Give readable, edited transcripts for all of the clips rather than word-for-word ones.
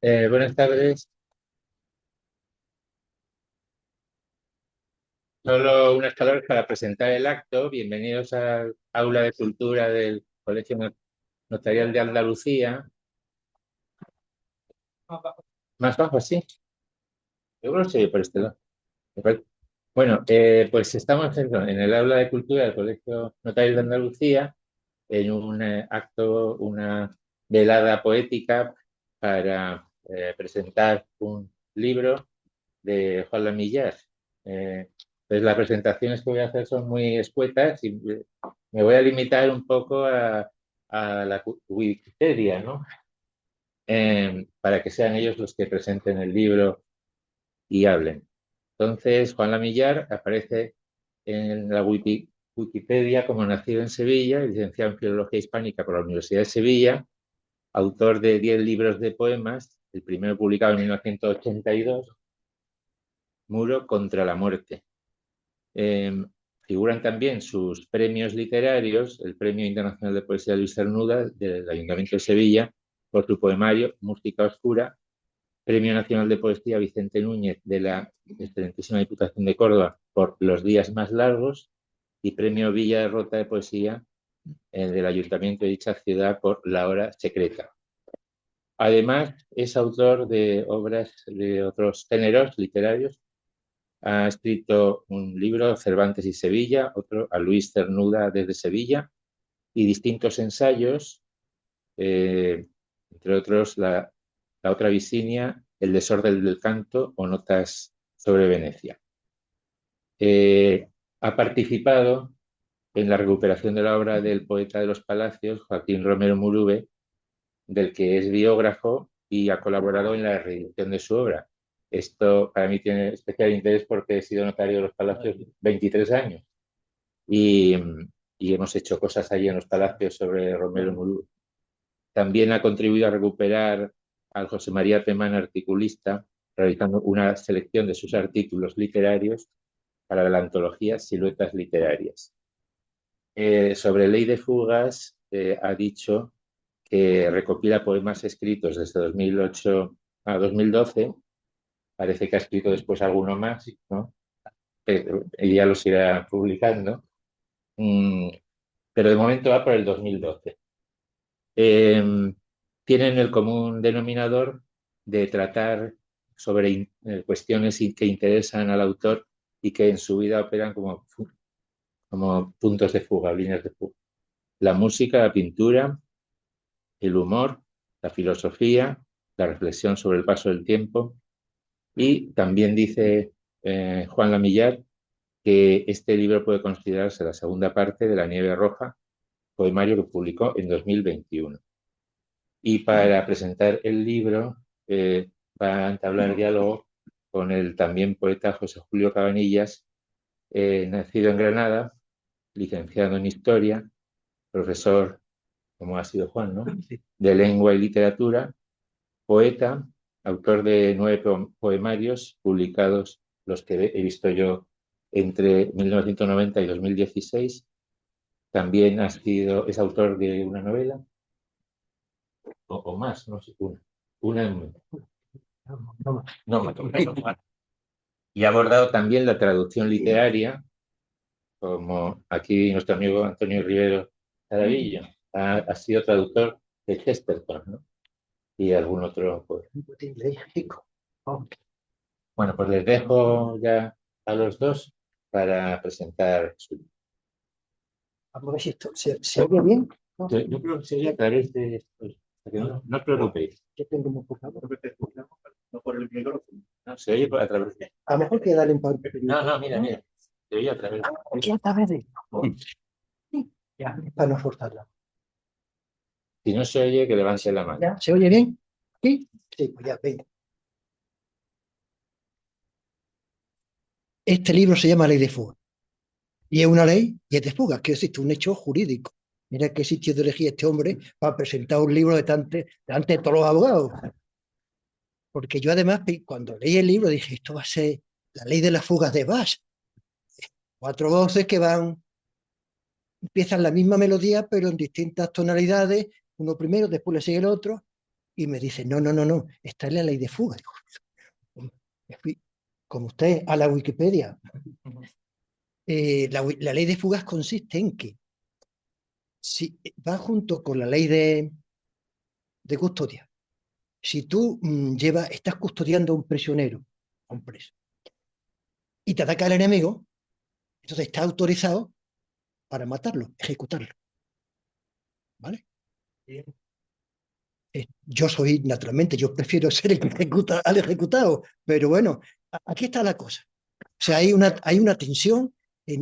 Buenas tardes. Solo unas palabras para presentar el acto. Bienvenidos al Aula de Cultura del Colegio Notarial de Andalucía. Más bajo, sí. Yo creo que sí, por este lado. Bueno, pues estamos en el Aula de Cultura del Colegio Notarial de Andalucía en un acto, una velada poética para presentar un libro de Juan Lamillar. Pues las presentaciones que voy a hacer son muy escuetas y me voy a limitar un poco a la Wikipedia, ¿no? Para que sean ellos los que presenten el libro y hablen. Entonces, Juan Lamillar aparece en la Wikipedia como nacido en Sevilla, licenciado en Filología Hispánica por la Universidad de Sevilla, autor de 10 libros de poemas, el primero publicado en 1982, Muro contra la muerte. Eh, Figuran también sus premios literarios, el Premio Internacional de Poesía Luis Cernuda del Ayuntamiento de Sevilla por su poemario Música Oscura, Premio Nacional de Poesía Vicente Núñez de la excelentísima Diputación de Córdoba por Los días más largos y Premio Villa de Rota de Poesía del Ayuntamiento de dicha ciudad por La hora secreta. Además, es autor de obras de otros géneros literarios. Ha escrito un libro, Cervantes y Sevilla, otro a Luis Cernuda desde Sevilla, y distintos ensayos, eh, entre otros la otra Visinia, El desorden del canto o Notas sobre Venecia. Eh, Ha participado en la recuperación de la obra del poeta de los Palacios, Joaquín Romero Murube, del que es biógrafo y ha colaborado en la reedición de su obra. Esto para mí tiene especial interés porque he sido notario de los Palacios 23 años y, y hemos hecho cosas allí en los Palacios sobre Romero Murú. También ha contribuido a recuperar al José María Temán articulista, realizando una selección de sus artículos literarios para la antología Siluetas Literarias. Sobre Ley de Fugas, ha dicho que recopila poemas escritos desde 2008 a 2012. Parece que ha escrito después alguno más, ¿no? Y ya los irá publicando. Mm, pero de momento va por el 2012. Eh, Tienen el común denominador de tratar sobre cuestiones que interesan al autor y que en su vida operan como puntos de fuga, líneas de fuga. La música, la pintura, el humor, la filosofía, la reflexión sobre el paso del tiempo. Y también dice Juan Lamillar que este libro puede considerarse la segunda parte de La nieve roja, poemario que publicó en 2021. Y para presentar el libro va a entablar diálogo con el también poeta José Julio Cabanillas, nacido en Granada, licenciado en Historia, profesor, como ha sido Juan, ¿no? De Lengua y Literatura, poeta, autor de 9 poemarios publicados, los que he visto yo entre 1990 y 2016. También es autor de una novela, o más, no sé, una no, y ha abordado también la traducción literaria, como aquí nuestro amigo Antonio Rivero Caravillo. Ha sido traductor de Chesterton, ¿no? Y algún otro. Pues. Bueno, pues les dejo ya a los dos para presentar su. Vamos a ver si esto se oye bien. ¿No? Yo creo que sería a través de esto. No os preocupéis. Yo tengo muy poca voz. No por el micrófono. No, se oye a través de. A lo mejor que darle un par de No, no, mira. Se oye a través de. Aquí a través de ya, para no forzarla. Si no se oye, que levante la mano. ¿Ya? ¿Se oye bien? ¿Sí? Sí, pues ya, venga. Este libro se llama Ley de Fuga. Y es una ley y es de fuga, que existe un hecho jurídico. Mira qué sitio de elegir este hombre para presentar un libro delante de todos los abogados. Porque yo además, cuando leí el libro, dije, esto va a ser la ley de las fugas de Bach. 4 voces que empiezan la misma melodía, pero en distintas tonalidades, uno primero, después le sigue el otro. Y me dice, no, no, no, no, esta es la ley de fuga. Digo, me fui, como usted, a la Wikipedia. La ley de fugas consiste en que si va junto con la ley de custodia. Si tú estás custodiando a un prisionero, a un preso, y te ataca el enemigo, entonces está autorizado para matarlo, ejecutarlo, ¿vale? Yo soy, naturalmente, yo prefiero ser el que ejecuta al ejecutado, pero bueno, aquí está la cosa. O sea, hay una tensión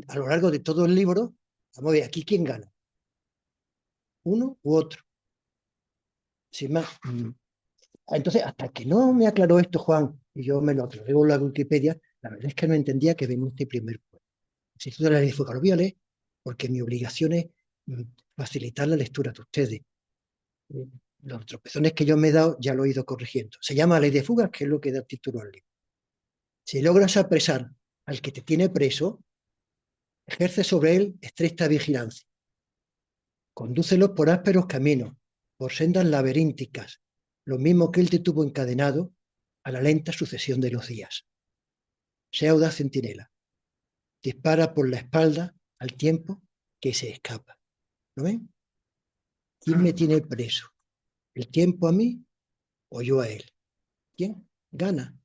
a lo largo de todo el libro. Vamos a ver, aquí quién gana, uno u otro. Sin más. Entonces, hasta que no me aclaró esto, Juan, y yo me lo aclaré en la Wikipedia, la verdad es que no entendía que venía este primer pueblo. Si tú de la ley fue lo voy a leer, porque mi obligación es mm, facilitar la lectura de ustedes. Los tropezones que yo me he dado ya lo he ido corrigiendo. Se llama ley de fugas, que es lo que da título al libro. Si logras apresar al que te tiene preso, ejerce sobre él estricta vigilancia. Condúcelo por ásperos caminos, por sendas laberínticas, lo mismo que él te tuvo encadenado a la lenta sucesión de los días. Sea audaz centinela, dispara por la espalda al tiempo que se escapa. ¿No ven? ¿Quién me tiene preso? ¿El tiempo a mí o yo a él? ¿Quién gana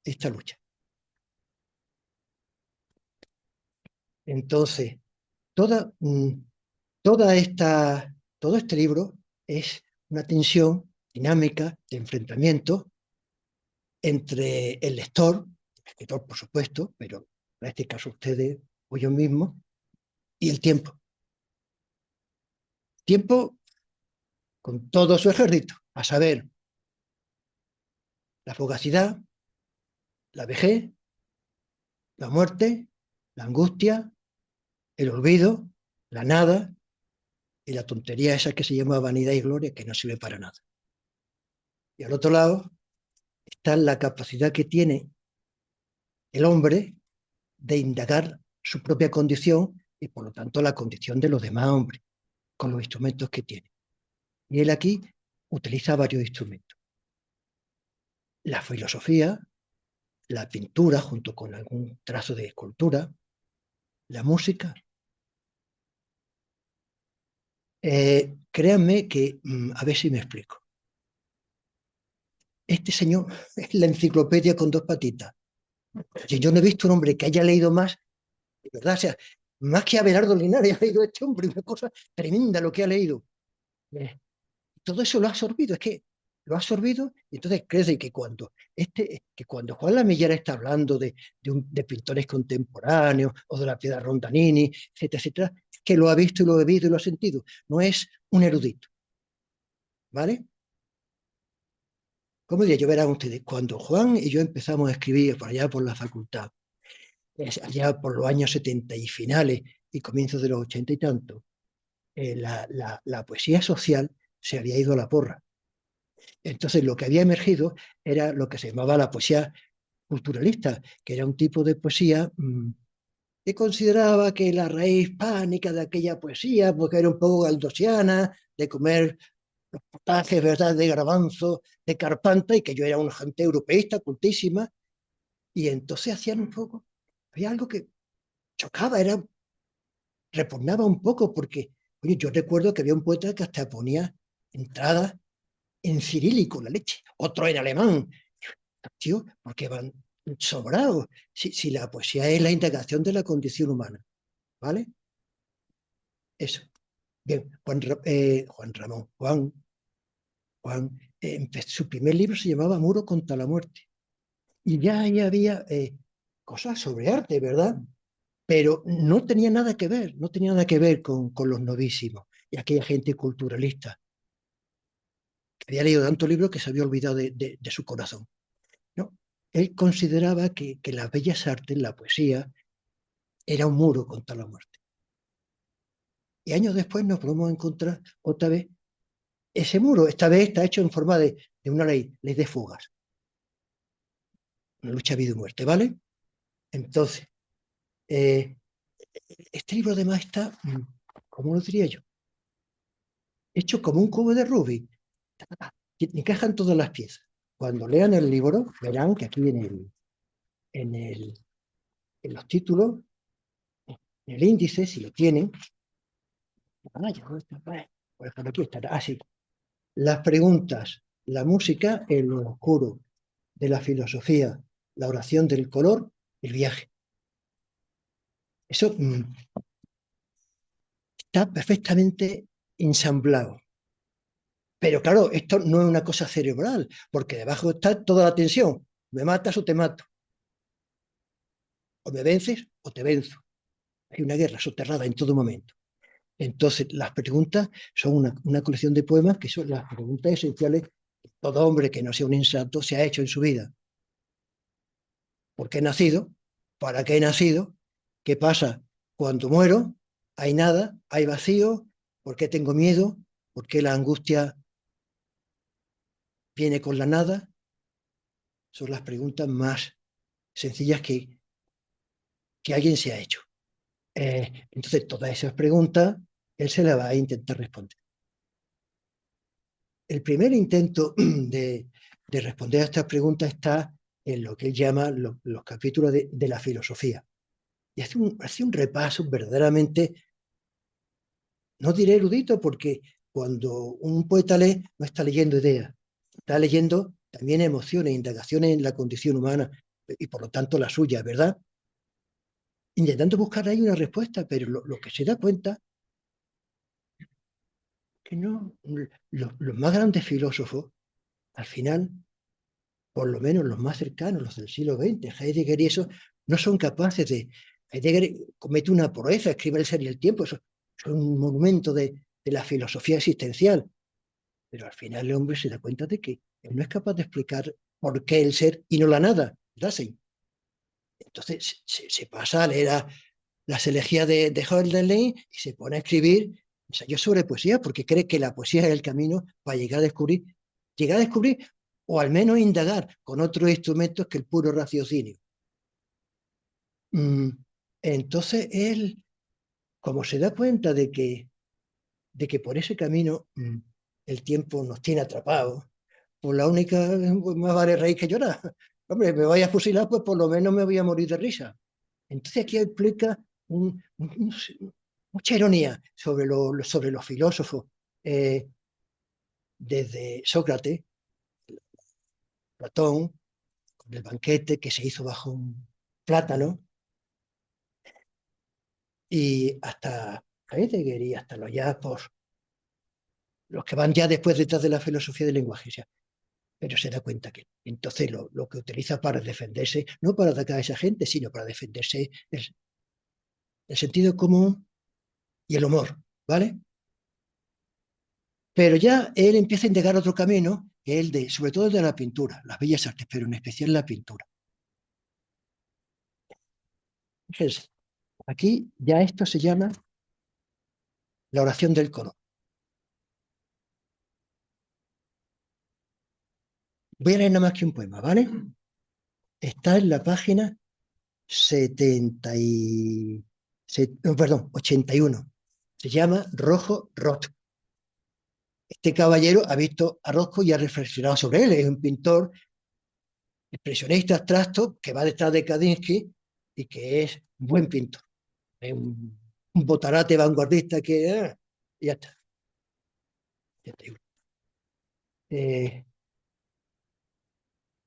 esta lucha? Entonces, toda, todo este libro es una tensión dinámica de enfrentamiento entre el lector, el escritor por supuesto, pero en este caso ustedes o yo mismo, y el tiempo. Tiempo con todo su ejército, a saber, la fugacidad, la vejez, la muerte, la angustia, el olvido, la nada y la tontería esa que se llama vanidad y gloria, que no sirve para nada. Y al otro lado está la capacidad que tiene el hombre de indagar su propia condición y por lo tanto la condición de los demás hombres con los instrumentos que tiene. Y él aquí utiliza varios instrumentos. La filosofía, la pintura junto con algún trazo de escultura, la música. Créanme que, a ver si me explico. Este señor es la enciclopedia con dos patitas. Yo no he visto un hombre que haya leído más, de verdad, o sea, más que Abelardo Linares ha leído este hombre, una cosa tremenda lo que ha leído. Eh, Todo eso lo ha absorbido, es que lo ha absorbido y entonces crece que cuando Juan Lamillera está hablando de pintores contemporáneos o de la piedra Rondanini, etcétera, etcétera, es que lo ha visto y lo ha bebido y lo ha sentido, no es un erudito, ¿vale? ¿Cómo diría yo? Verán ustedes, cuando Juan y yo empezamos a escribir por allá por la facultad, allá por los años 70 y finales y comienzos de los 80 y tanto, la poesía social se había ido a la porra. Entonces lo que había emergido era lo que se llamaba la poesía culturalista, que era un tipo de poesía que consideraba que la raíz hispánica de aquella poesía, porque era un poco galdosiana, de comer los potajes, ¿verdad?, de garbanzo, de carpanta, y que yo era una gente europeísta, cultísima, y entonces hacían un poco, había algo que chocaba, repugnaba un poco, porque, oye, yo recuerdo que había un poeta que hasta ponía entradas en cirílico, la leche, otro en alemán, tío, porque van sobrados. Si la poesía es la integración de la condición humana, ¿vale? Eso. Bien, Juan, su primer libro se llamaba Muro contra la muerte. Y ya ahí había cosas sobre arte, ¿verdad? Pero no tenía nada que ver, no tenía nada que ver con los novísimos y aquella gente culturalista que había leído tantos libros que se había olvidado de su corazón. No, él consideraba que las bellas artes, la poesía, era un muro contra la muerte. Y años después nos volvemos a encontrar otra vez ese muro. Esta vez está hecho en forma de una ley de fugas, una lucha vida y muerte, ¿vale? Entonces, eh, este libro además está, ¿cómo lo diría yo? Hecho como un cubo de Rubik. Encajan todas las piezas. Cuando lean el libro, verán que aquí en, el, en los títulos, en el índice, si lo tienen, por ejemplo, aquí estará así. Las preguntas, la música en lo oscuro, de la filosofía, la oración del color, el viaje. Eso está perfectamente ensamblado. Pero claro, esto no es una cosa cerebral, porque debajo está toda la tensión. Me matas o te mato. O me vences o te venzo. Hay una guerra soterrada en todo momento. Entonces, las preguntas son una colección de poemas que son las preguntas esenciales que todo hombre que no sea un insensato se ha hecho en su vida. ¿Por qué he nacido? ¿Para qué he nacido? ¿Qué pasa cuando muero? ¿Hay nada? ¿Hay vacío? ¿Por qué tengo miedo? ¿Por qué la angustia viene con la nada? Son las preguntas más sencillas que alguien se ha hecho. Entonces, todas esas preguntas, él se las va a intentar responder. El primer intento de responder a estas preguntas está en lo que él llama los capítulos de la filosofía. Y hace un repaso verdaderamente, no diré erudito, porque cuando un poeta lee, no está leyendo ideas, está leyendo también emociones, indagaciones en la condición humana y por lo tanto la suya, ¿verdad? Intentando buscar ahí una respuesta, pero lo que se da cuenta que no, los más grandes filósofos, al final, por lo menos los más cercanos, los del siglo XX, Heidegger y eso, no son capaces de... Heidegger comete una proeza, escribe El ser y el tiempo, eso es un monumento de la filosofía existencial, pero al final el hombre se da cuenta de que él no es capaz de explicar por qué el ser y no la nada, Dasein. Entonces se pasa a leer las elegías de Hölderlin y se pone a escribir ensayos sobre poesía porque cree que la poesía es el camino para llegar a descubrir o al menos indagar con otros instrumentos que el puro raciocinio. Mm, Entonces él, como se da cuenta de que por ese camino el tiempo nos tiene atrapados, pues la única, pues más vale reír que llorar. Hombre, me voy a fusilar, pues por lo menos me voy a morir de risa. Entonces aquí explica mucha ironía sobre los filósofos, eh, desde Sócrates, Platón, con el banquete que se hizo bajo un plátano, y hasta Heidegger y hasta los que van ya después detrás de la filosofía del lenguaje. O sea, pero se da cuenta que entonces lo que utiliza para defenderse, no para atacar a esa gente, sino para defenderse el sentido común y el humor, ¿vale? Pero ya él empieza a indagar otro camino, que es el de, sobre todo el de la pintura, las bellas artes, pero en especial la pintura. Fíjense, aquí ya esto se llama la oración del color. Voy a leer nada más que un poema, ¿vale? Está en la página 81. Se llama Rojo Roth. Este caballero ha visto a Rothko y ha reflexionado sobre él. Es un pintor expresionista abstracto que va detrás de Kandinsky y que es un buen pintor. Es un botarate vanguardista que... ya está. Ya te digo. Eh,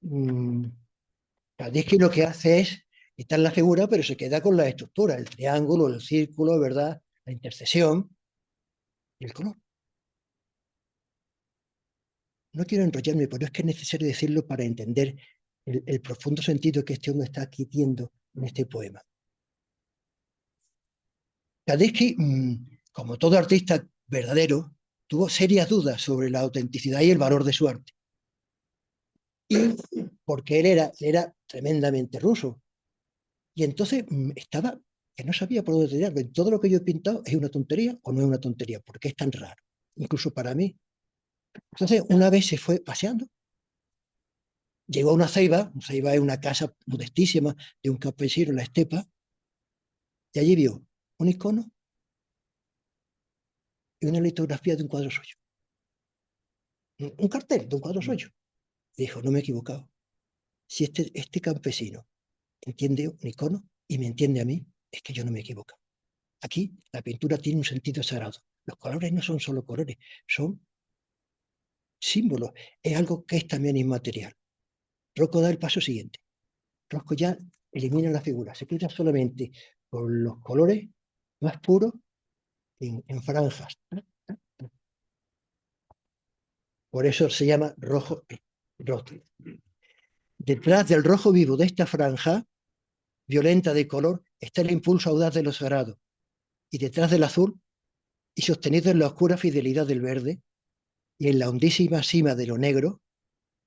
mm, Kandinsky lo que hace es quitar la figura, pero se queda con la estructura, el triángulo, el círculo, ¿verdad? La intercesión y el color. No quiero enrollarme, pero es que es necesario decirlo para entender el profundo sentido que este hombre está adquiriendo en este poema. Kandinsky, como todo artista verdadero, tuvo serias dudas sobre la autenticidad y el valor de su arte. Y porque él era tremendamente ruso. Y entonces estaba que no sabía por dónde tirarlo. Todo lo que yo he pintado es una tontería o no es una tontería, porque es tan raro, incluso para mí. Entonces, una vez se fue paseando, llegó a una ceiba es una casa modestísima de un campesino en la estepa, y allí vio un icono y una litografía de un cuadro suyo. un cartel de un cuadro suyo. Y dijo, no me he equivocado. Si este campesino entiende un icono y me entiende a mí, es que yo no me equivoco. Aquí la pintura tiene un sentido sagrado. Los colores no son solo colores, son símbolos. Es algo que es también inmaterial. Rocco da el paso siguiente. Rocco ya elimina la figura, se queda solamente con los colores más puros en franjas. Por eso se llama rojo roto. Detrás del rojo vivo de esta franja violenta de color está el impulso audaz de lo sagrado. Y detrás del azul, y sostenido en la oscura fidelidad del verde, y en la hondísima cima de lo negro,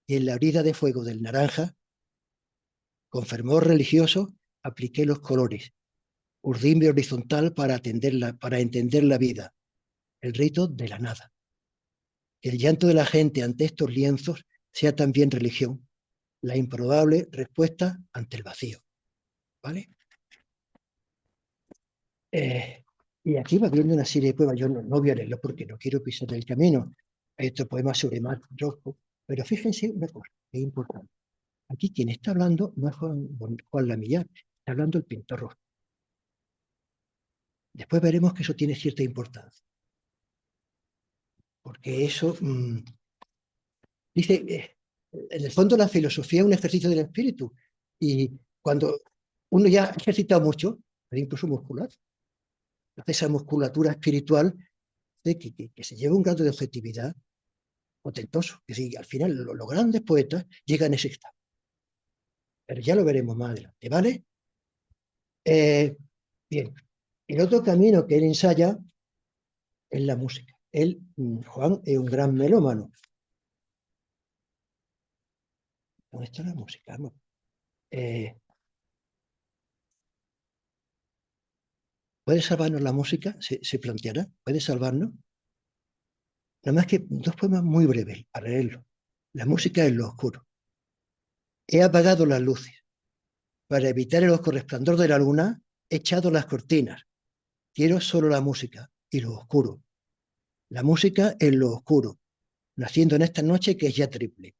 y en la brida de fuego del naranja, con fervor religioso apliqué los colores, urdimbre horizontal para entender la vida, el rito de la nada. Que el llanto de la gente ante estos lienzos sea también religión, la improbable respuesta ante el vacío. ¿Vale? Eh, y aquí va viendo una serie de poemas. Yo no voy a leerlo porque no quiero pisar el camino. Hay otro poema sobre Marc Rothko, pero fíjense una cosa que es importante. Aquí quien está hablando no es Juan Lamillar, está hablando el pintor Rothko. Después veremos que eso tiene cierta importancia, porque eso dice, en el fondo la filosofía es un ejercicio del espíritu, y cuando uno ya ha ejercitado mucho, incluso muscular, entonces esa musculatura espiritual de que se lleva un grado de objetividad ostentoso, que si al final los grandes poetas llegan a ese estado. Pero ya lo veremos más adelante, ¿vale? Bien, el otro camino que él ensaya es la música. Él, Juan, es un gran melómano. ¿Dónde está la música? No. ¿Puede salvarnos la música? Se planteará. ¿Puede salvarnos? Nada más que dos poemas muy breves para leerlo. La música es lo oscuro. He apagado las luces. Para evitar el oscuro resplandor de la luna, he echado las cortinas. Quiero solo la música y lo oscuro. La música es lo oscuro, naciendo en esta noche que es ya triple.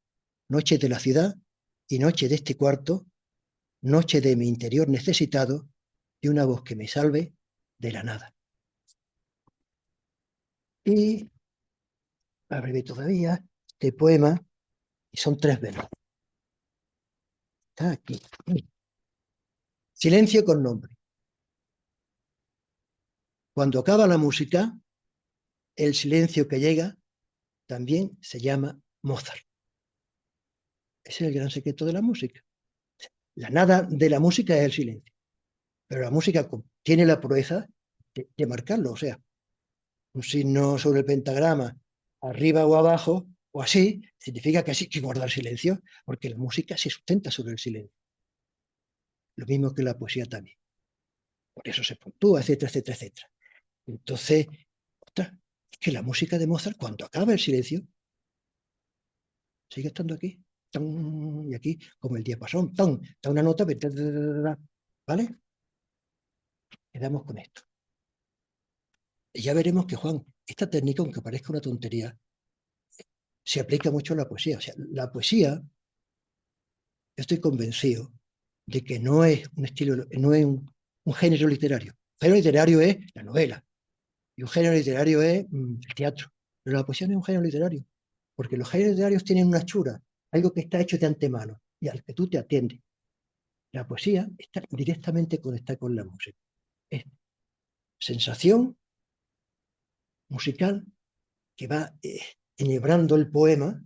Noche de la ciudad y noche de este cuarto, noche de mi interior necesitado de una voz que me salve de la nada. Y breve todavía este poema, y son tres versos. Está aquí. Silencio con nombre. Cuando acaba la música, el silencio que llega también se llama Mozart. Ese es el gran secreto de la música. La nada de la música es el silencio, pero la música tiene la proeza de marcarlo, o sea, un signo sobre el pentagrama, arriba o abajo, o así, significa que así hay que guardar silencio, porque la música se sustenta sobre el silencio. Lo mismo que la poesía también. Por eso se puntúa, etcétera, etcétera, etcétera. Entonces, ostras, es que la música de Mozart, cuando acaba el silencio, sigue estando aquí. ¡Tan! Y aquí, como el diapasón, ¡tan! Da una nota, ¿vale? Quedamos con esto. Y ya veremos que, Juan, esta técnica, aunque parezca una tontería, se aplica mucho a la poesía. O sea, la poesía, yo estoy convencido de que no es un estilo, no es un género literario. Un género literario es la novela, y un género literario es el teatro. Pero la poesía no es un género literario, porque los géneros literarios tienen una hechura, algo que está hecho de antemano y al que tú te atiendes. La poesía está directamente conectada con la música. Es sensación musical que va enhebrando el poema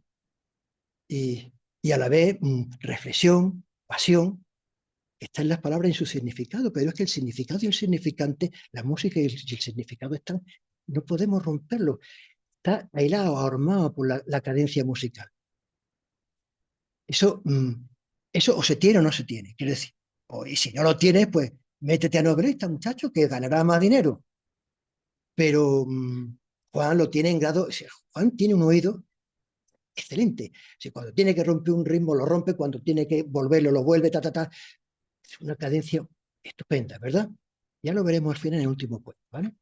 y a la vez reflexión, pasión, está en las palabras y en su significado, pero es que el significado y el significante, la música y el significado están, no podemos romperlo, está aislado, armado por la cadencia musical. Eso, eso o se tiene o no se tiene, quiero decir, y si no lo tienes, pues métete a novelista, muchacho, que ganará más dinero. Pero Juan lo tiene en grado, o sea, Juan tiene un oído excelente. Si cuando tiene que romper un ritmo, lo rompe, cuando tiene que volverlo, lo vuelve, ta, ta, ta. Es una cadencia estupenda, ¿verdad? Ya lo veremos al final en el último poema, ¿vale?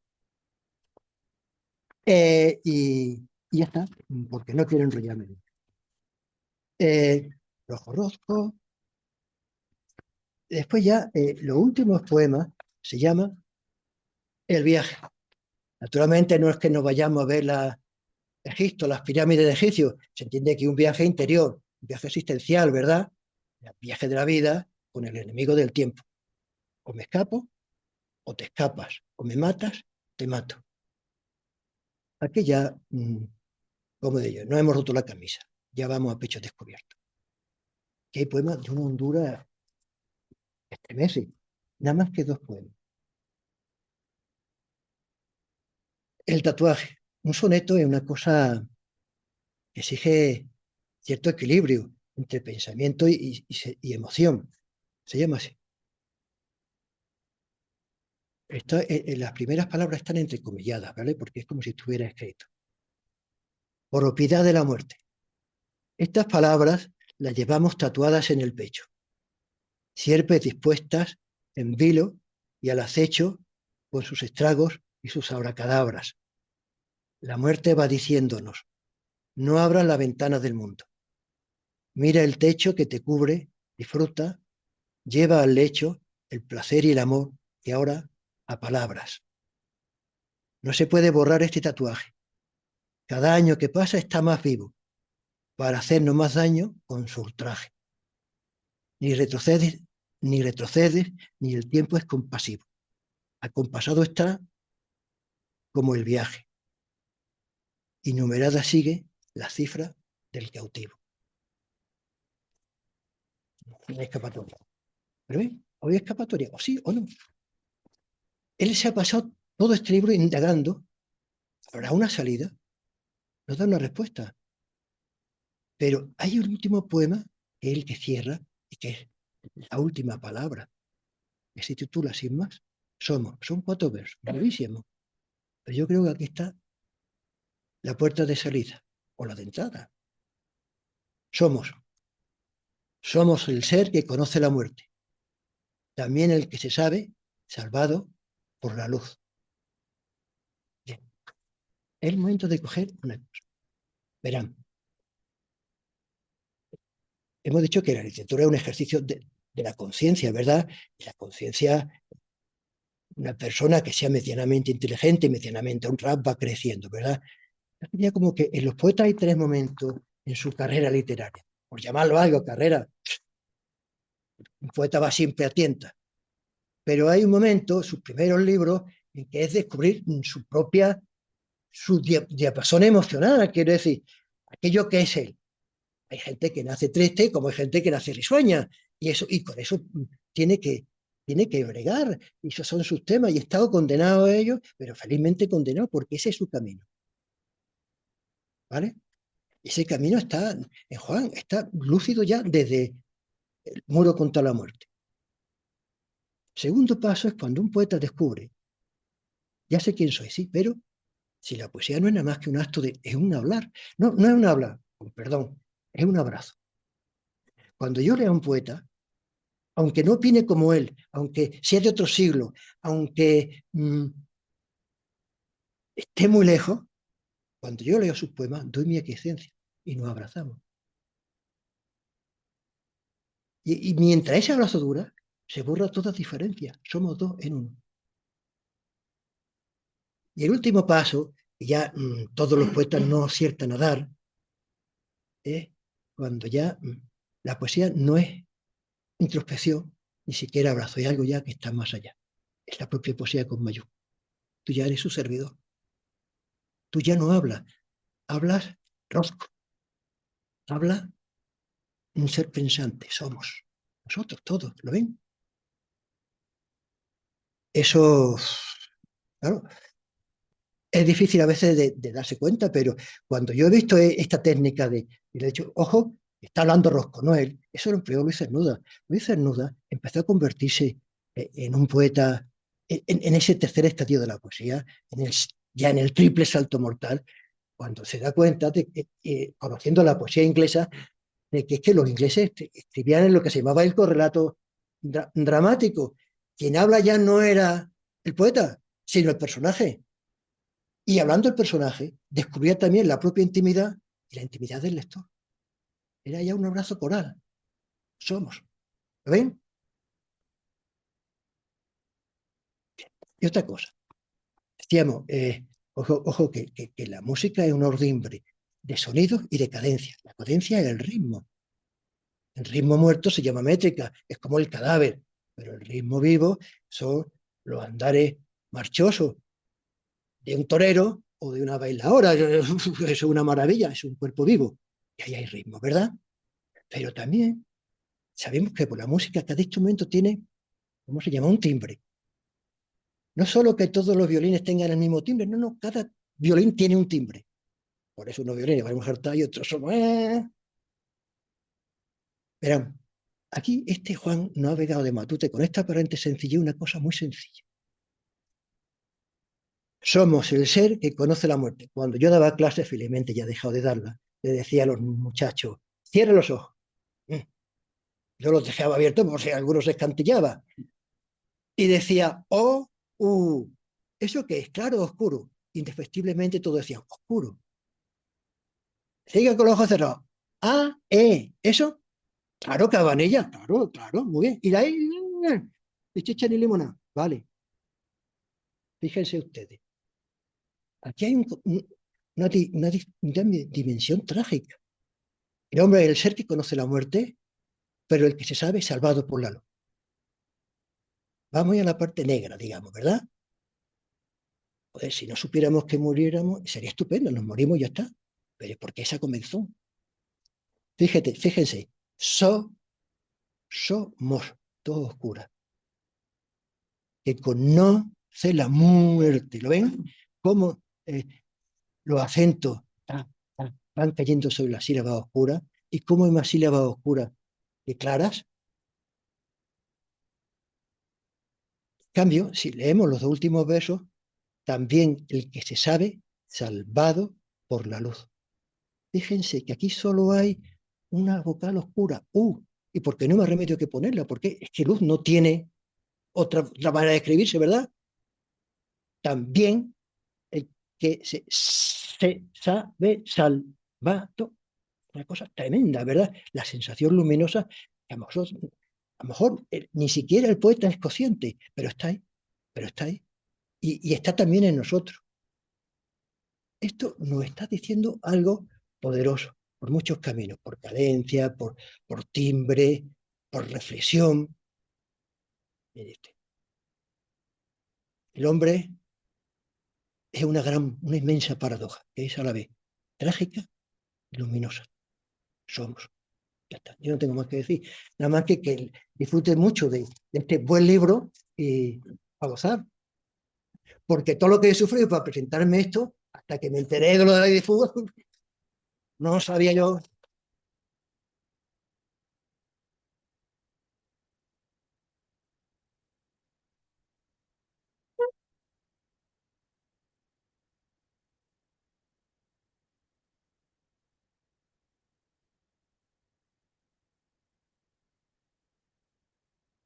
Y Y ya está, porque no quiero enrollarme. Eh, Rojo Rosco. Después ya, los últimos poemas se llama El viaje. Naturalmente no es que nos vayamos a ver Egipto, las pirámides de Egipcio. Se entiende que un viaje interior, un viaje existencial, ¿verdad? El viaje de la vida con el enemigo del tiempo. O me escapo, o te escapas. O me matas, te mato. Aquí ya, como de ellos, no hemos roto la camisa. Ya vamos a pecho descubierto. Que hay poemas de una hondura que estremece. Nada más que dos poemas. El tatuaje. Un soneto es una cosa que exige cierto equilibrio entre pensamiento y emoción. Se llama así. Las primeras palabras están entrecomilladas, ¿vale? Porque es como si estuviera escrito. Propiedad de la muerte. Estas palabras las llevamos tatuadas en el pecho. Sierpes dispuestas en vilo y al acecho con sus estragos y sus abracadabras. La muerte va diciéndonos, no abras la ventana del mundo. Mira el techo que te cubre, disfruta, lleva al lecho el placer y el amor que ahora a palabras. No se puede borrar este tatuaje. Cada año que pasa está más vivo para hacernos más daño con su ultraje. Ni retrocedes, ni retrocedes, ni el tiempo es compasivo. Acompasado está como el viaje. Y numerada sigue la cifra del cautivo. No hay escapatoria. ¿Pero ven? ¿Hay escapatoria? ¿O sí o no? Él se ha pasado todo este libro indagando. ¿Habrá una salida? No da una respuesta. Pero hay un último poema, que es el que cierra, y que es la última palabra, que se titula Sin más. Son 4 versos, brevísimos. Pero yo creo que aquí está la puerta de salida, o la de entrada. Somos. Somos el ser que conoce la muerte. También el que se sabe salvado por la luz. Bien. Es el momento de coger una cosa. Verán, hemos dicho que la literatura es un ejercicio de la conciencia, ¿verdad? Y la conciencia, una persona que sea medianamente inteligente, medianamente honrada, va creciendo, ¿verdad? Sería como que en los poetas hay 3 momentos en su carrera literaria. Por llamarlo algo, carrera, un poeta va siempre a tientas. Pero hay un momento, sus primeros libros, en que es descubrir su diapasón emocional, quiero decir, aquello que es él. Hay gente que nace triste como hay gente que nace risueña, y con eso tiene que bregar, y esos son sus temas, y he estado condenado a ellos, pero felizmente condenado porque ese es su camino, ¿vale? Ese camino está, en Juan, está lúcido ya desde el muro contra la muerte. Segundo paso es cuando un poeta descubre, ya sé quién soy, sí, pero si la poesía no es nada más que un acto es un hablar. No, no es un hablar, perdón, es un abrazo. Cuando yo leo a un poeta, aunque no opine como él, aunque sea de otro siglo, aunque esté muy lejos, cuando yo leo sus poemas, doy mi aquiescencia y nos abrazamos. Y mientras ese abrazo dura, se borra toda diferencia. Somos dos en uno. Y el último paso, que ya todos los poetas no aciertan a dar, es cuando ya la poesía no es introspección, ni siquiera abrazo, es algo ya que está más allá. Es la propia poesía con mayúsculas. Tú ya eres su servidor. Tú ya no hablas, hablas Rosco, habla un ser pensante, somos nosotros todos, ¿lo ven? Eso, claro, es difícil a veces de darse cuenta, pero cuando yo he visto esta técnica y le he dicho, ojo, está hablando Rosco, no él, eso lo empleó Luis Cernuda. Luis Cernuda empezó a convertirse en un poeta en ese tercer estadio de la poesía, ya en el triple salto mortal, cuando se da cuenta de que, conociendo la poesía inglesa, de que es que los ingleses escribían en lo que se llamaba el correlato dramático. Quien habla ya no era el poeta, sino el personaje. Y hablando del personaje, descubría también la propia intimidad y la intimidad del lector. Era ya un abrazo coral. Somos. ¿Lo ven? Y otra cosa. Decíamos, ojo que la música es un ordimbre de sonidos y de cadencia. La cadencia es el ritmo. El ritmo muerto se llama métrica, es como el cadáver, pero el ritmo vivo son los andares marchosos de un torero o de una bailadora. Eso es una maravilla, es un cuerpo vivo. Y ahí hay ritmo, ¿verdad? Pero también sabemos que por la música cada instrumento tiene, ¿cómo se llama? Un timbre. No solo que todos los violines tengan el mismo timbre, no, no, cada violín tiene un timbre. Por eso unos violines van a hartar y otros son... Verán, aquí este Juan no ha pegado de matute con esta aparente sencillez una cosa muy sencilla. Somos el ser que conoce la muerte. Cuando yo daba clases, felizmente ya he dejado de darla, le decía a los muchachos, cierra los ojos. Mm. Yo los dejaba abiertos por si alguno se escantillaba. Y decía, oh, ¿eso qué es? ¿Claro o oscuro? Indefectiblemente todos decían, oscuro. Siga con los ojos cerrados. Ah, ¿eso? Claro, cabanilla, claro, claro, muy bien. Y de ahí, y chicha ni limonada. Vale, fíjense ustedes. Aquí hay una dimensión trágica. El hombre es el ser que conoce la muerte, pero el que se sabe salvado por la luz. Vamos a la parte negra, digamos, ¿verdad? Pues si no supiéramos que muriéramos, sería estupendo, nos morimos y ya está. Pero ¿por qué esa convención? Fíjense, somos todos oscuras, que conoce la muerte. ¿Lo ven? Cómo los acentos van cayendo sobre las sílabas oscuras y cómo hay más sílabas oscuras que claras. En cambio, si leemos los dos últimos versos, también el que se sabe salvado por la luz. Fíjense que aquí solo hay una vocal oscura, y porque no hay más remedio que ponerla, porque es que luz no tiene otra manera de escribirse, ¿verdad? También el que se sabe salvado, una cosa tremenda, ¿verdad? La sensación luminosa, que a lo mejor ni siquiera el poeta es consciente, pero está ahí, y está también en nosotros. Esto nos está diciendo algo poderoso, por muchos caminos, por cadencia, por timbre, por reflexión. Mire usted, el hombre es una inmensa paradoja, que es a la vez trágica y luminosa. Somos. Ya está. Yo no tengo más que decir. Nada más que disfruten mucho de este buen libro y a gozar. Porque todo lo que he sufrido para presentarme esto, hasta que me enteré de lo de la ley de fuga, no sabía yo.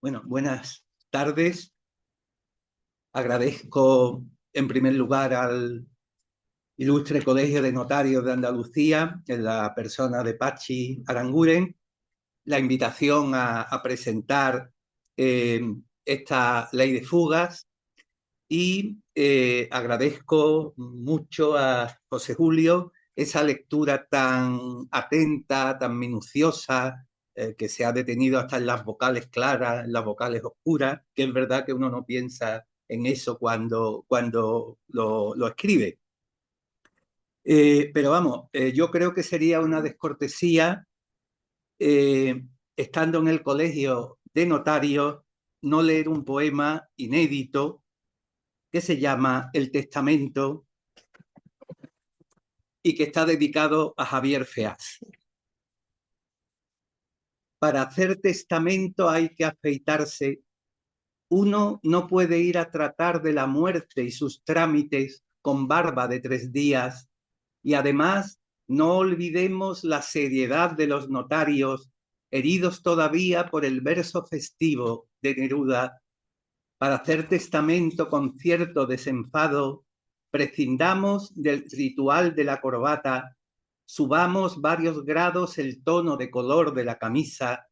Bueno, buenas tardes. Agradezco en primer lugar al Ilustre Colegio de Notarios de Andalucía, en la persona de Pachi Aranguren, la invitación a presentar eh, esta ley de fugas y agradezco mucho a José Julio esa lectura tan atenta, tan minuciosa, que se ha detenido hasta en las vocales claras, en las vocales oscuras, que es verdad que uno no piensa en eso cuando lo escribe. Pero vamos, yo creo que sería una descortesía, eh, estando en el colegio de notarios, no leer un poema inédito que se llama El Testamento y que está dedicado a Javier Feaz. Para hacer testamento hay que afeitarse. Uno no puede ir a tratar de la muerte y sus trámites con barba de 3 días. Y además, no olvidemos la seriedad de los notarios, heridos todavía por el verso festivo de Neruda. Para hacer testamento con cierto desenfado, prescindamos del ritual de la corbata, subamos varios grados el tono de color de la camisa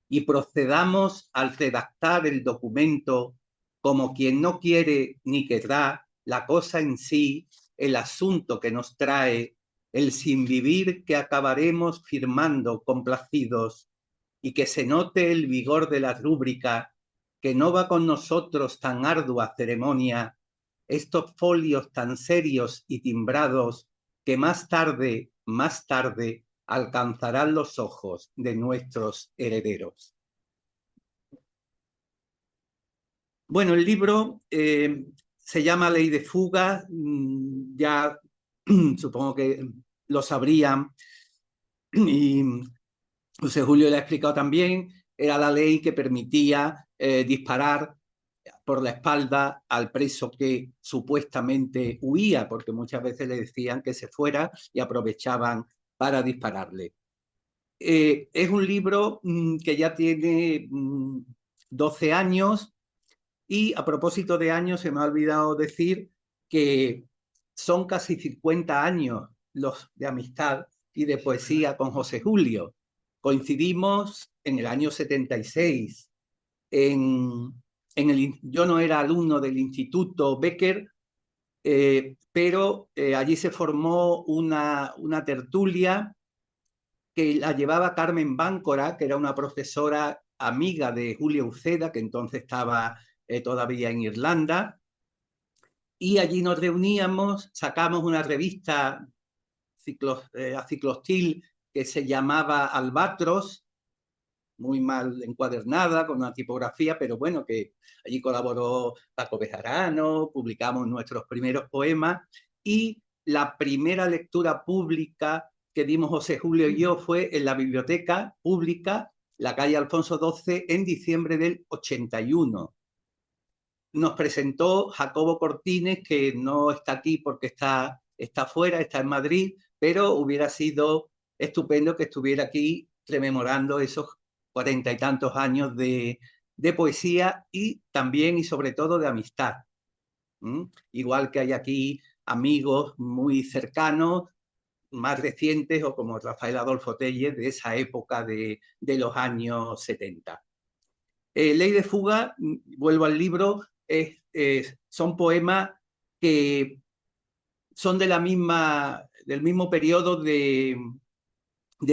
y procedamos al redactar el documento como quien no quiere ni querrá la cosa en sí, el asunto que nos trae, el sin vivir que acabaremos firmando complacidos, y que se note el vigor de la rúbrica, que no va con nosotros tan ardua ceremonia, estos folios tan serios y timbrados que más tarde, alcanzarán los ojos de nuestros herederos. Bueno, el libro se llama Ley de Fuga, ya supongo que lo sabrían, y José Julio le ha explicado también, era la ley que permitía disparar por la espalda al preso que supuestamente huía, porque muchas veces le decían que se fuera y aprovechaban para dispararle. Es un libro que ya tiene 12 años, y a propósito de años se me ha olvidado decir que son casi 50 años los de amistad y de poesía con José Julio. Coincidimos en el año 76. Yo no era alumno del Instituto Becker, pero allí se formó una tertulia que la llevaba Carmen Báncora, que era una profesora amiga de Julio Uceda, que entonces estaba todavía en Irlanda, y allí nos reuníamos, sacamos una revista a ciclostil que se llamaba Albatros, muy mal encuadernada, con una tipografía, pero bueno, que allí colaboró Paco Bejarano, publicamos nuestros primeros poemas, y la primera lectura pública que dimos José Julio y yo fue en la biblioteca pública, la calle Alfonso XII, en diciembre del 81. Nos presentó Jacobo Cortines, que no está aquí porque está fuera, está en Madrid, pero hubiera sido estupendo que estuviera aquí rememorando esos 40 y tantos años de poesía y también y sobre todo de amistad. Igual que hay aquí amigos muy cercanos, más recientes, o como Rafael Adolfo Tellez, de esa época de los años 70. Ley de Fuga, vuelvo al libro, son poemas que son del mismo periodo del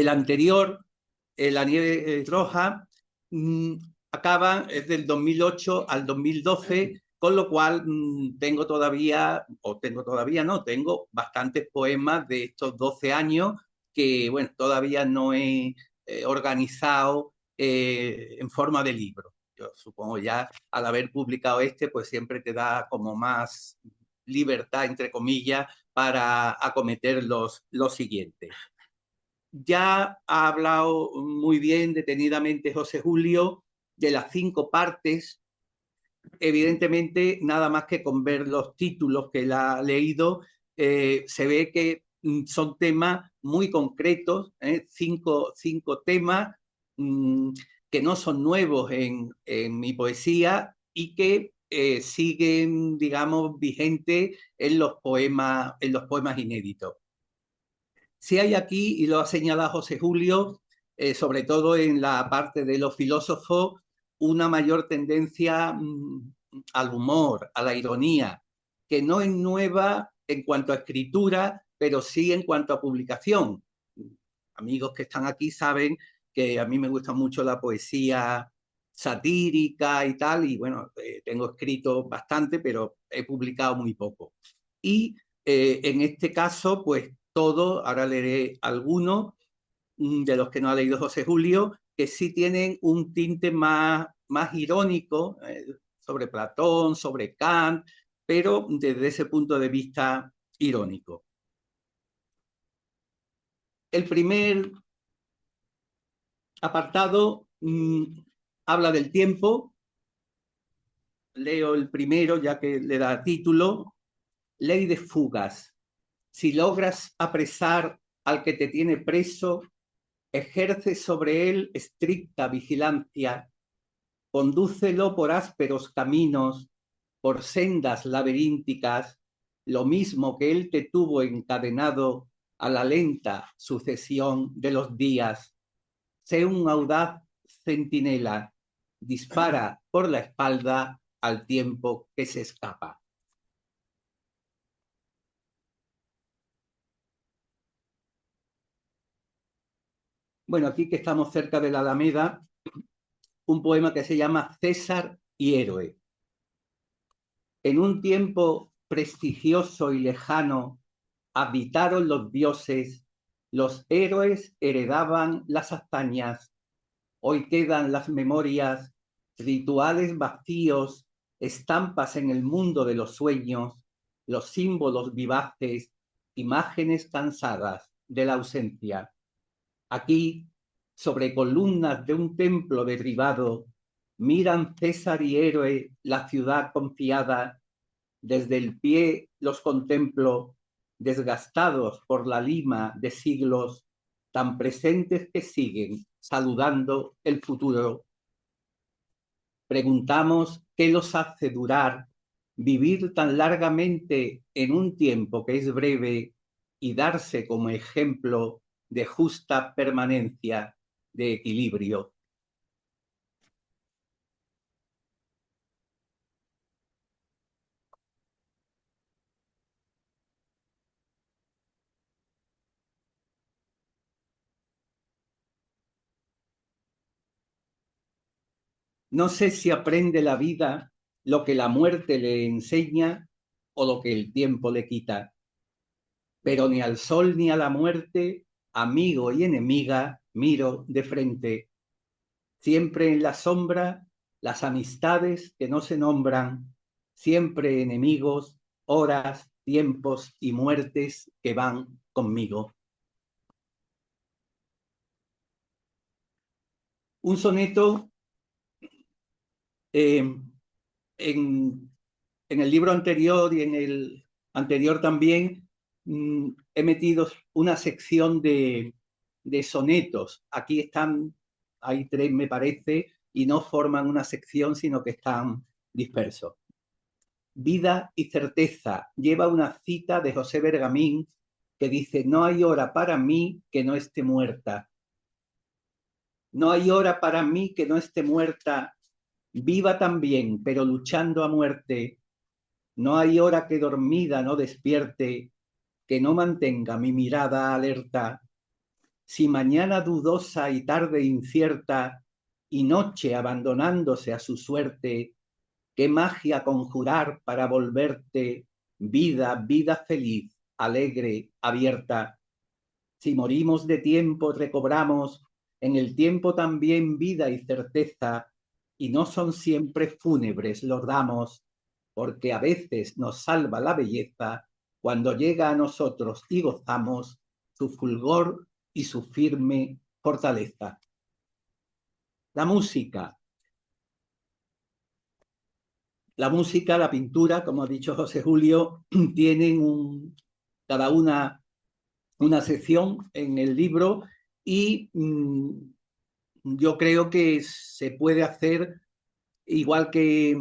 anterior, La nieve roja, acaban del 2008 al 2012, con lo cual tengo bastantes poemas de estos 12 años que, bueno, todavía no he organizado en forma de libro. Yo supongo ya al haber publicado pues siempre te da como más libertad, entre comillas, para acometer los siguientes. Ya ha hablado muy bien, detenidamente, José Julio, de las 5 partes. Evidentemente, nada más que con ver los títulos que él ha leído, se ve que son temas muy concretos, 5 temas que no son nuevos en mi poesía y que siguen, digamos, vigentes en los poemas inéditos. Sí hay aquí, y lo ha señalado José Julio, sobre todo en la parte de los filósofos, una mayor tendencia al humor, a la ironía, que no es nueva en cuanto a escritura, pero sí en cuanto a publicación. Amigos que están aquí saben que a mí me gusta mucho la poesía satírica y tal, y bueno, tengo escrito bastante, pero he publicado muy poco. Y en este caso, pues todo, ahora leeré algunos de los que no ha leído José Julio, que sí tienen un tinte más irónico sobre Platón, sobre Kant, pero desde ese punto de vista irónico. El primer apartado habla del tiempo. Leo el primero, ya que le da título. Ley de fugas. Si logras apresar al que te tiene preso, ejerce sobre él estricta vigilancia, condúcelo por ásperos caminos, por sendas laberínticas, lo mismo que él te tuvo encadenado a la lenta sucesión de los días. Sé un audaz centinela, dispara por la espalda al tiempo que se escapa. Bueno, aquí que estamos cerca de la Alameda, un poema que se llama César y Héroe. En un tiempo prestigioso y lejano, habitaron los dioses, los héroes heredaban las hazañas, hoy quedan las memorias, rituales vacíos, estampas en el mundo de los sueños, los símbolos vivaces, imágenes cansadas de la ausencia. Aquí, sobre columnas de un templo derribado, miran César y Héroe la ciudad confiada, desde el pie los contemplo, desgastados por la lima de siglos, tan presentes que siguen saludando el futuro. Preguntamos qué los hace durar, vivir tan largamente en un tiempo que es breve y darse como ejemplo de justa permanencia, de equilibrio. No sé si aprende la vida lo que la muerte le enseña o lo que el tiempo le quita, pero ni al sol ni a la muerte, amigo y enemiga, miro de frente. Siempre en la sombra, las amistades que no se nombran, siempre enemigos, horas, tiempos y muertes que van conmigo. Un soneto en, en el libro anterior y en el anterior también he metido una sección de sonetos. Aquí están, hay 3 me parece, y no forman una sección, sino que están dispersos. Vida y certeza lleva una cita de José Bergamín que dice: no hay hora para mí que no esté muerta. No hay hora para mí que no esté muerta, viva también, pero luchando a muerte. No hay hora que dormida no despierte, que no mantenga mi mirada alerta. Si mañana dudosa y tarde incierta, y noche abandonándose a su suerte, qué magia conjurar para volverte vida, vida feliz, alegre, abierta. Si morimos de tiempo, recobramos en el tiempo también vida y certeza, y no son siempre fúnebres los damos, porque a veces nos salva la belleza cuando llega a nosotros y gozamos su fulgor y su firme fortaleza. La música. La música, la pintura, como ha dicho José Julio, tienen cada una sección en el libro y yo creo que se puede hacer igual que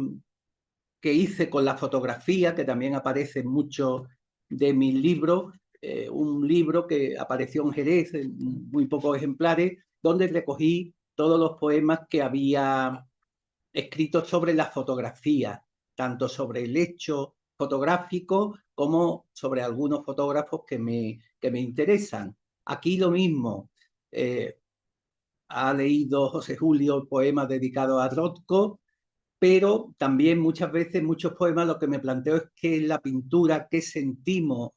hice con la fotografía, que también aparece en muchos de mis libros, un libro que apareció en Jerez, en muy pocos ejemplares, donde recogí todos los poemas que había escrito sobre la fotografía, tanto sobre el hecho fotográfico como sobre algunos fotógrafos que me interesan. Aquí lo mismo. Ha leído José Julio poemas dedicados a Rothko, pero también muchas veces, muchos poemas, lo que me planteo es qué es la pintura, qué sentimos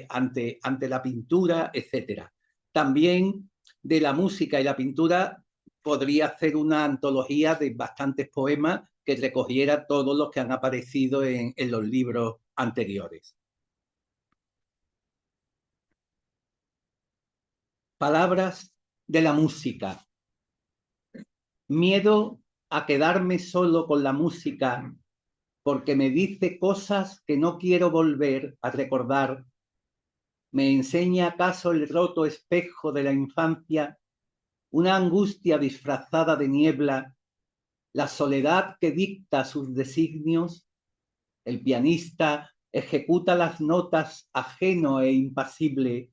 ante la pintura, etc. También de la música y la pintura podría hacer una antología de bastantes poemas que recogiera todos los que han aparecido en los libros anteriores. Palabras de la música. Miedo a quedarme solo con la música porque me dice cosas que no quiero volver a recordar. ¿Me enseña acaso el roto espejo de la infancia, una angustia disfrazada de niebla, la soledad que dicta sus designios? El pianista ejecuta las notas ajeno e impasible,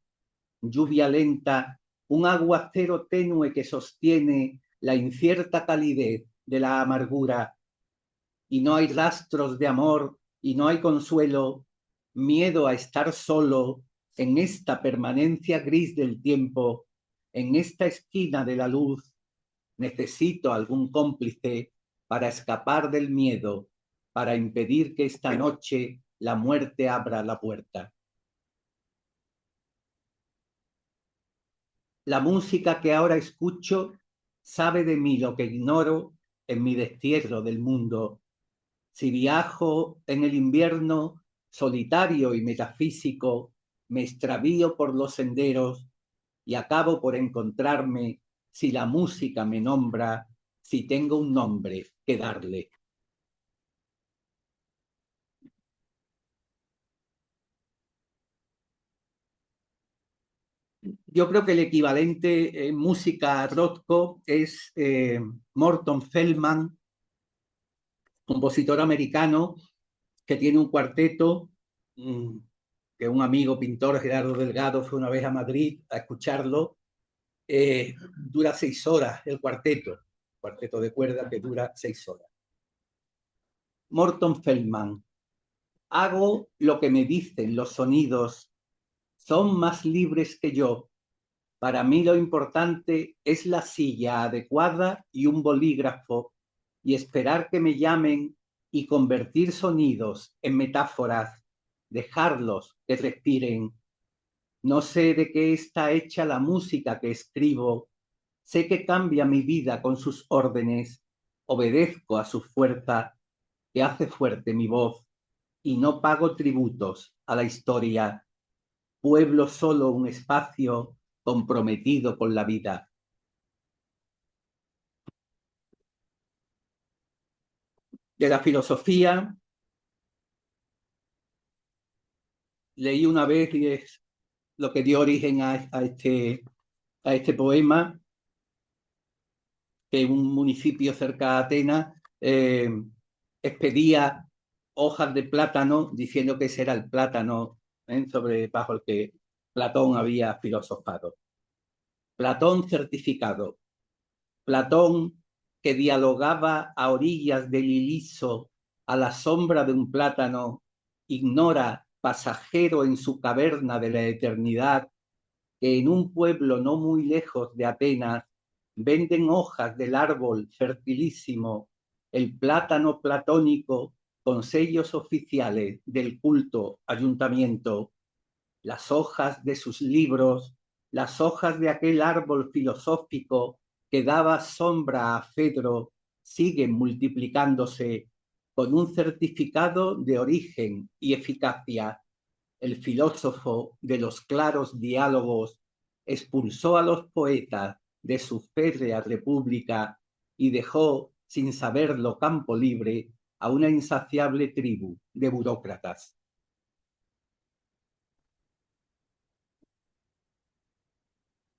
lluvia lenta, un aguacero tenue que sostiene la incierta calidez de la amargura, y no hay rastros de amor y no hay consuelo, miedo a estar solo en esta permanencia gris del tiempo, en esta esquina de la luz. Necesito algún cómplice para escapar del miedo, para impedir que esta noche la muerte abra la puerta. La música que ahora escucho sabe de mí lo que ignoro en mi destierro del mundo. Si viajo en el invierno, solitario y metafísico, me extravío por los senderos y acabo por encontrarme si la música me nombra, si tengo un nombre que darle. Yo creo que el equivalente en música a Rothko es Morton Feldman, compositor americano, que tiene un cuarteto, que un amigo pintor, Gerardo Delgado, fue una vez a Madrid a escucharlo. Dura 6 horas el cuarteto de cuerda que dura 6 horas. Morton Feldman: hago lo que me dicen los sonidos, son más libres que yo. Para mí lo importante es la silla adecuada y un bolígrafo, y esperar que me llamen y convertir sonidos en metáforas, dejarlos que respiren. No sé de qué está hecha la música que escribo, sé que cambia mi vida con sus órdenes, obedezco a su fuerza, que hace fuerte mi voz, y no pago tributos a la historia. Pueblo solo un espacio comprometido con la vida. De la filosofía, leí una vez, y es lo que dio origen a este poema, que en un municipio cerca de Atenas expedía hojas de plátano diciendo que ese era el plátano bajo el que Platón había filosofado. Platón certificado. Platón, que dialogaba a orillas del Iliso a la sombra de un plátano, ignora, pasajero en su caverna de la eternidad, que en un pueblo no muy lejos de Atenas venden hojas del árbol fertilísimo, el plátano platónico con sellos oficiales del culto ayuntamiento, las hojas de sus libros, las hojas de aquel árbol filosófico que daba sombra a Fedro, siguen multiplicándose con un certificado de origen y eficacia. El filósofo de los claros diálogos expulsó a los poetas de su férrea república y dejó, sin saberlo, campo libre a una insaciable tribu de burócratas.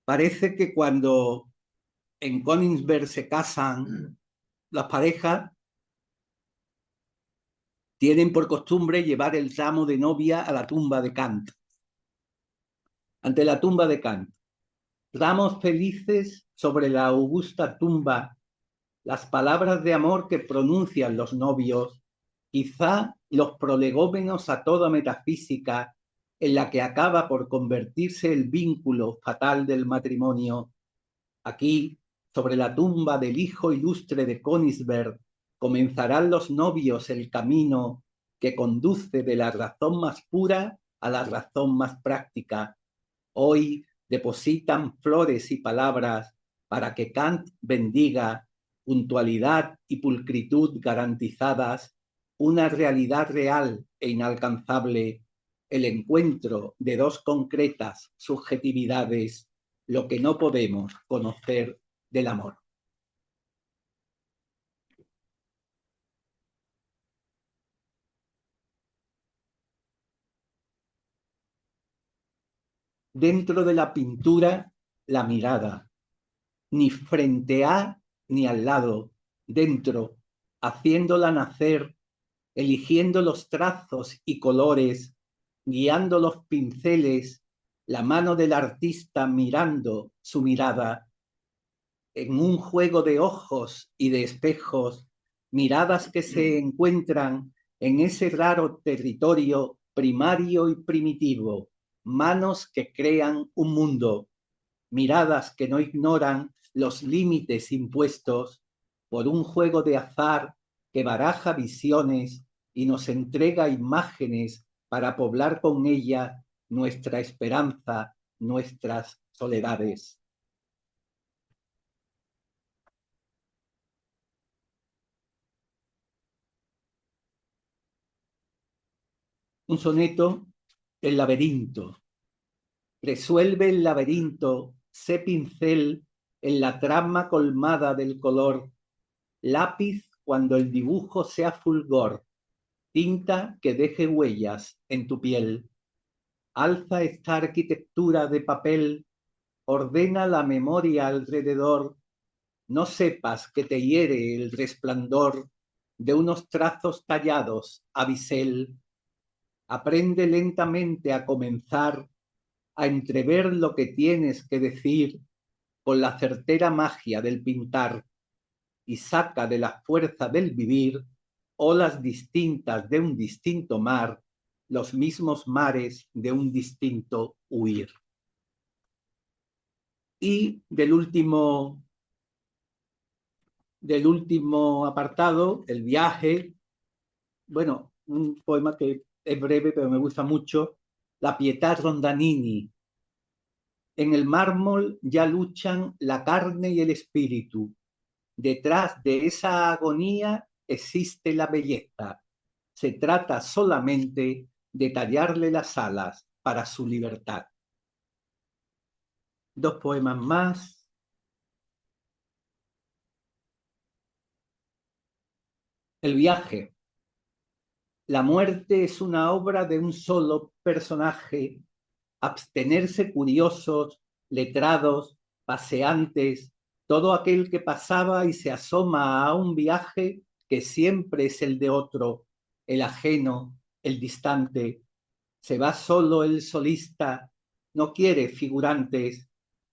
Parece que cuando en Königsberg se casan las parejas, tienen por costumbre llevar el ramo de novia a la tumba de Kant. Ante la tumba de Kant, ramos felices sobre la augusta tumba, las palabras de amor que pronuncian los novios, quizá los prolegómenos a toda metafísica en la que acaba por convertirse el vínculo fatal del matrimonio. Aquí, sobre la tumba del hijo ilustre de Königsberg, comenzarán los novios el camino que conduce de la razón más pura a la razón más práctica. Hoy depositan flores y palabras para que Kant bendiga, puntualidad y pulcritud garantizadas, una realidad real e inalcanzable, el encuentro de dos concretas subjetividades, lo que no podemos conocer del amor. Dentro de la pintura, la mirada, ni frente a ni al lado, dentro, haciéndola nacer eligiendo los trazos y colores, guiando los pinceles, la mano del artista mirando su mirada, en un juego de ojos y de espejos, miradas que se encuentran en ese raro territorio primario y primitivo, manos que crean un mundo, miradas que no ignoran los límites impuestos por un juego de azar que baraja visiones y nos entrega imágenes para poblar con ella nuestra esperanza, nuestras soledades. Un soneto, El laberinto. Resuelve el laberinto, sé pincel en la trama colmada del color, lápiz cuando el dibujo sea fulgor, tinta que deje huellas en tu piel. Alza esta arquitectura de papel, ordena la memoria alrededor, no sepas que te hiere el resplandor de unos trazos tallados a bisel. Aprende lentamente a comenzar a entrever lo que tienes que decir con la certera magia del pintar y saca de la fuerza del vivir olas distintas de un distinto mar, los mismos mares de un distinto huir. Y del último apartado, El viaje, bueno, un poema que es breve pero me gusta mucho, La Pietà Rondanini. En el mármol ya luchan la carne y el espíritu. Detrás de esa agonía existe la belleza. Se trata solamente de tallarle las alas para su libertad. Dos poemas más. El viaje. La muerte es una obra de un solo personaje. Abstenerse curiosos, letrados, paseantes, todo aquel que pasaba y se asoma a un viaje que siempre es el de otro, el ajeno, el distante. Se va solo el solista, no quiere figurantes,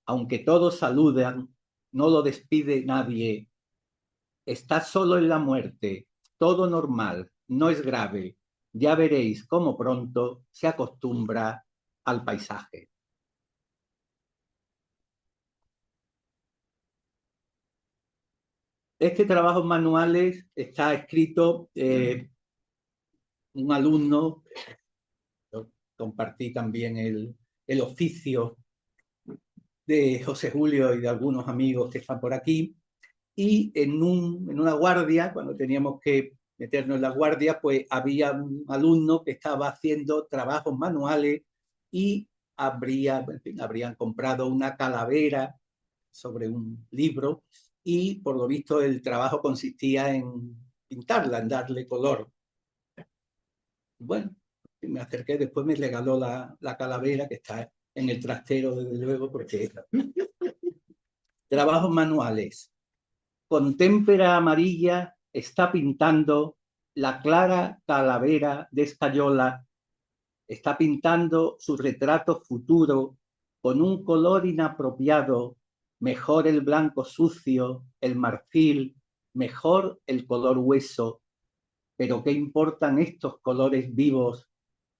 aunque todos saludan, no lo despide nadie. Está solo en la muerte, todo normal, no es grave. Ya veréis cómo pronto se acostumbra al paisaje. Este trabajo manuales está escrito un alumno, yo compartí también el oficio de José Julio y de algunos amigos que están por aquí, y en una guardia, cuando teníamos que meternos en la guardia, pues había un alumno que estaba haciendo trabajos manuales y habrían comprado una calavera sobre un libro y por lo visto el trabajo consistía en pintarla, en darle color. Bueno, me acerqué, después me regaló la calavera que está en el trastero, desde luego, porque trabajos manuales. Con témpera amarilla está pintando la clara calavera de escayola, está pintando su retrato futuro con un color inapropiado, mejor el blanco sucio, el marfil, mejor el color hueso. Pero ¿qué importan estos colores vivos?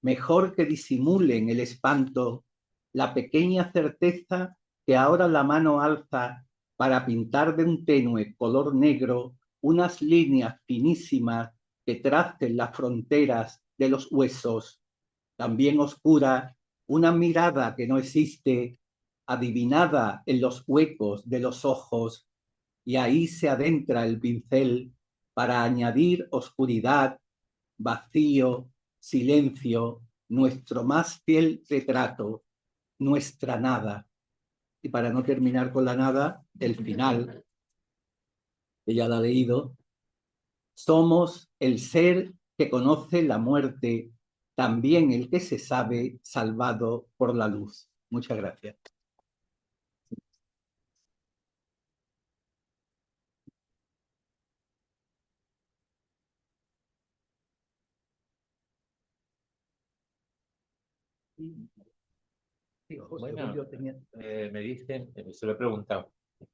Mejor que disimulen el espanto, la pequeña certeza que ahora la mano alza para pintar de un tenue color negro unas líneas finísimas que tracen las fronteras de los huesos. También oscura, una mirada que no existe, adivinada en los huecos de los ojos, y ahí se adentra el pincel para añadir oscuridad, vacío, silencio, nuestro más fiel retrato, nuestra nada. Y para no terminar con la nada, el final, que ya la he leído, somos el ser que conoce la muerte, también el que se sabe salvado por la luz. Muchas gracias. Sí, José Bueno, Julio tenía... me dicen, se lo he preguntado,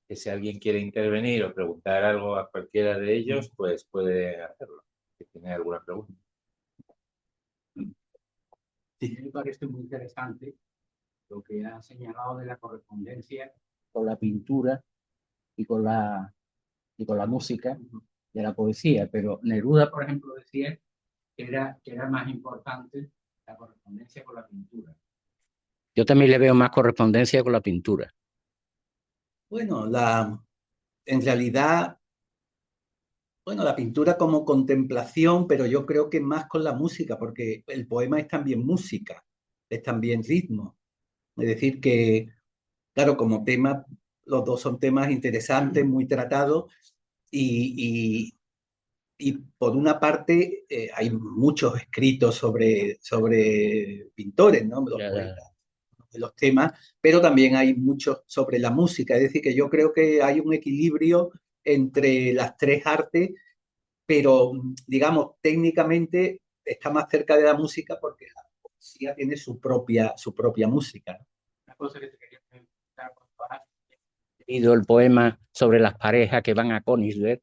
que si alguien quiere intervenir o preguntar algo a cualquiera de ellos, pues puede hacerlo, si tiene alguna pregunta. Sí, me parece muy interesante lo que ha señalado de la correspondencia con la pintura y con la música de la poesía, pero Neruda, por ejemplo, decía que era más importante la correspondencia con la pintura. Yo también le veo más correspondencia con la pintura. Bueno, en realidad, bueno, la pintura como contemplación, pero yo creo que más con la música, porque el poema es también música, es también ritmo. Es decir, que, claro, como tema, los dos son temas interesantes, muy tratados, y, y por una parte hay muchos escritos sobre pintores, ¿no? Los poetas, de los temas, pero también hay muchos sobre la música. Es decir, que yo creo que hay un equilibrio entre las tres artes, pero digamos, técnicamente está más cerca de la música porque la poesía tiene su propia música, ¿no? Una cosa que te quería preguntar, cuando has leído el poema sobre las parejas que van a Königsberg,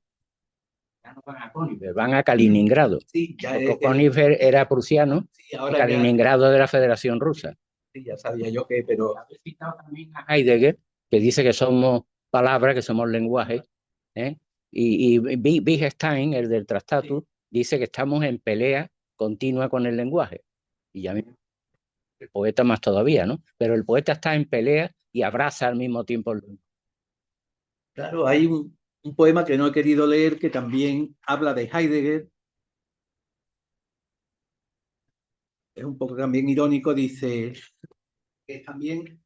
ya no van a Königsberg, van a Kaliningrado. Sí, ya, Porque Königsberg era prusiano sí, y ahora Kaliningrado de la Federación Rusa. sí, ya sabía yo que, pero Habéis citado también a Heidegger, que dice que somos palabras, que somos lenguaje, ¿eh? Y Wittgenstein, el del Tractatus, dice que estamos en pelea continua con el lenguaje. Y ya el poeta más todavía, ¿no? Pero el poeta está en pelea y abraza al mismo tiempo el lenguaje. claro, hay un poema que no he querido leer que también habla de Heidegger. Es un poco también irónico, dice que también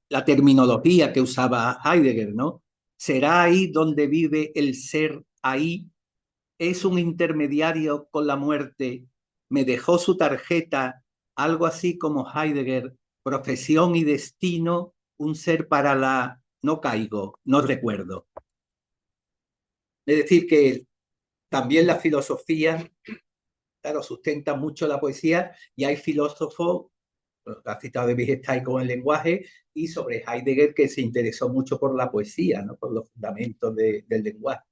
la terminología que usaba Heidegger, ¿no? ¿Será ahí donde vive el ser ahí? ¿Es un intermediario con la muerte? ¿Me dejó su tarjeta? Algo así como Heidegger, profesión y destino, un ser para la... No caigo, no recuerdo. Es decir, que también la filosofía, claro, sustenta mucho la poesía y hay filósofos, has citado de Wittgenstein con el lenguaje, y sobre Heidegger que se interesó mucho por la poesía, ¿no? Por los fundamentos del lenguaje.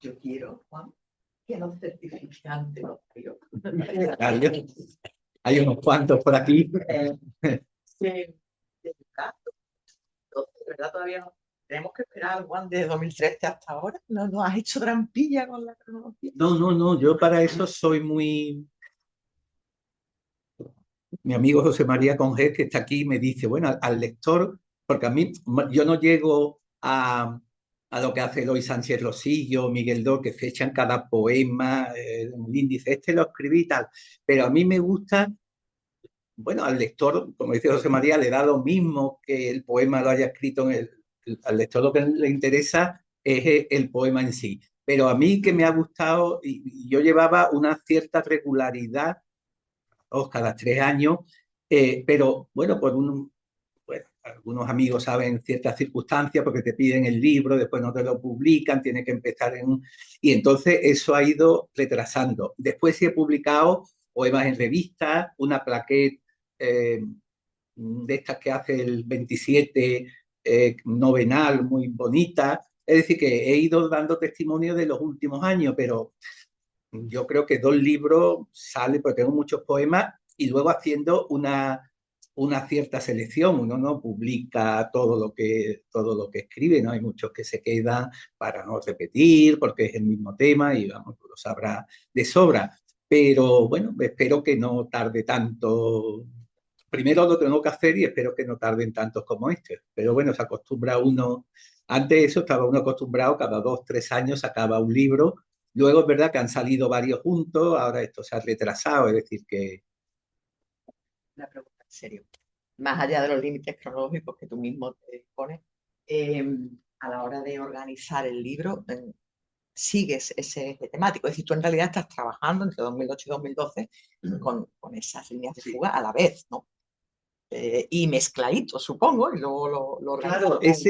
Yo quiero, Juan, que los certificantes los quiero. Hay unos cuantos por aquí. Sí, de verdad todavía no. Tenemos que esperar, Juan, de 2013 hasta ahora. No has hecho trampilla con la cronología. No, yo para eso soy muy... Mi amigo José María Conge, que está aquí, me dice, bueno, al lector, porque a mí, yo no llego a lo que hace Eloy Sánchez Rosillo, Miguel Dor, que fechan cada poema, un índice, este lo escribí y tal, pero a mí me gusta, bueno, al lector, como dice José María, le da lo mismo que el poema lo haya escrito al lector lo que le interesa es el poema en sí. Pero a mí que me ha gustado, y yo llevaba una cierta regularidad cada 3 años, pero bueno, pues, algunos amigos saben ciertas circunstancias porque te piden el libro, después no te lo publican, tienes que empezar y entonces eso ha ido retrasando. Después sí he publicado poemas en revistas, una plaquette de estas que hace el 27 novenal, muy bonita. Es decir, que he ido dando testimonio de los últimos años, pero yo creo que 2 libros sale porque tengo muchos poemas y luego haciendo una cierta selección. Uno no publica todo lo que escribe, ¿no? Hay muchos que se quedan para no repetir porque es el mismo tema y vamos, lo sabrá de sobra. Pero bueno, espero que no tarde tanto. Primero lo tengo que hacer y espero que no tarden tantos como este. Pero bueno, se acostumbra uno. Antes de eso estaba uno acostumbrado, cada 2, 3 años sacaba un libro. Luego es verdad que han salido varios juntos, ahora esto se ha retrasado, es decir que... Una pregunta en serio. Más allá de los límites cronológicos que tú mismo te pones, eh, a la hora de organizar el libro, sigues ese eje temático. Es decir, tú en realidad estás trabajando entre 2008 y 2012 con esas líneas de fuga a la vez, ¿no? Y mezcladito, supongo, y luego lo Claro, organizas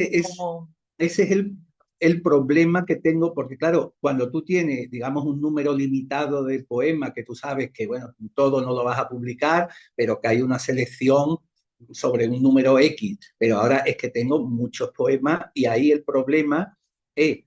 ese es el problema que tengo, porque claro, cuando tú tienes, digamos, un número limitado de poemas, que tú sabes que, bueno, todo no lo vas a publicar, pero que hay una selección sobre un número X, pero ahora es que tengo muchos poemas y ahí el problema es,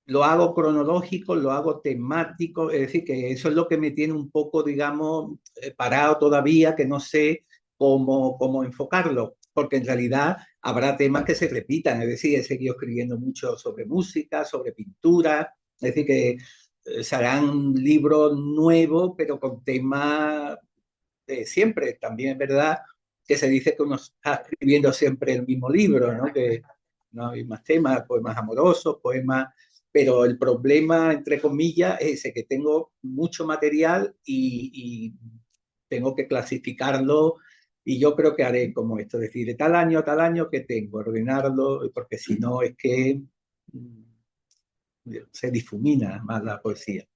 lo hago cronológico, lo hago temático, es decir, que eso es lo que me tiene un poco, digamos, parado todavía, que no sé cómo enfocarlo, porque en realidad habrá temas que se repitan, es decir, he seguido escribiendo mucho sobre música, sobre pintura, es decir, que serán libros nuevos, pero con temas de siempre. También es verdad que se dice que uno está escribiendo siempre el mismo libro, ¿no? Que no hay más temas, poemas amorosos, poemas, pero el problema, entre comillas, es ese, que tengo mucho material y tengo que clasificarlo y yo creo que haré como esto, es decir, de tal año a tal año que tengo, ordenarlo, porque si no es que se difumina más la poesía.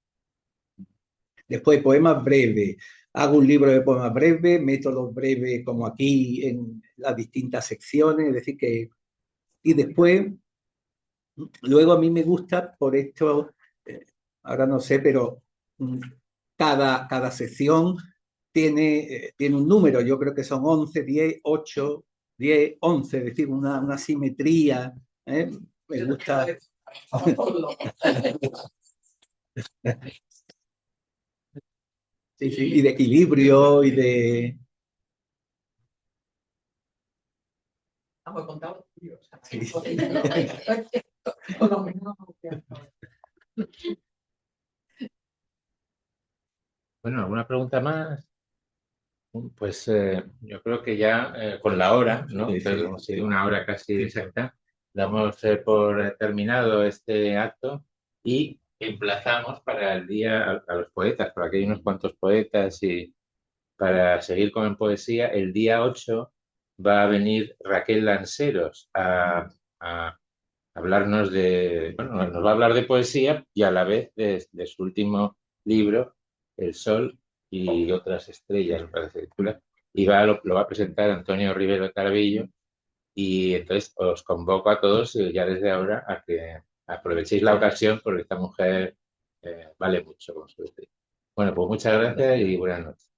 Después, poemas breves. Hago un libro de poemas breves, meto los breves como aquí en las distintas secciones, es decir que... Y después, luego a mí me gusta por esto, ahora no sé, pero cada sección tiene un número, yo creo que son 11, 10, 8, 10, 11, es decir, una simetría. Me gusta. Sí, sí, y de equilibrio y de... Vamos, contado. Sí. Por lo menos. Bueno, ¿alguna pregunta más? Pues yo creo que ya con la hora, ¿no? Sí, sí. Entonces, hemos sido una hora casi exacta, damos por terminado este acto y emplazamos para el día a los poetas, por aquí hay unos cuantos poetas y para seguir con poesía, el día 8 va a venir Raquel Lanceros a hablarnos de, bueno, nos va a hablar de poesía y a la vez de su último libro, El Sol y otras estrellas, me parece que titula, y lo va a presentar Antonio Rivero Tarabillo y entonces os convoco a todos ya desde ahora a que aprovechéis la ocasión porque esta mujer vale mucho, como suele decir. Bueno, pues muchas gracias y buenas noches.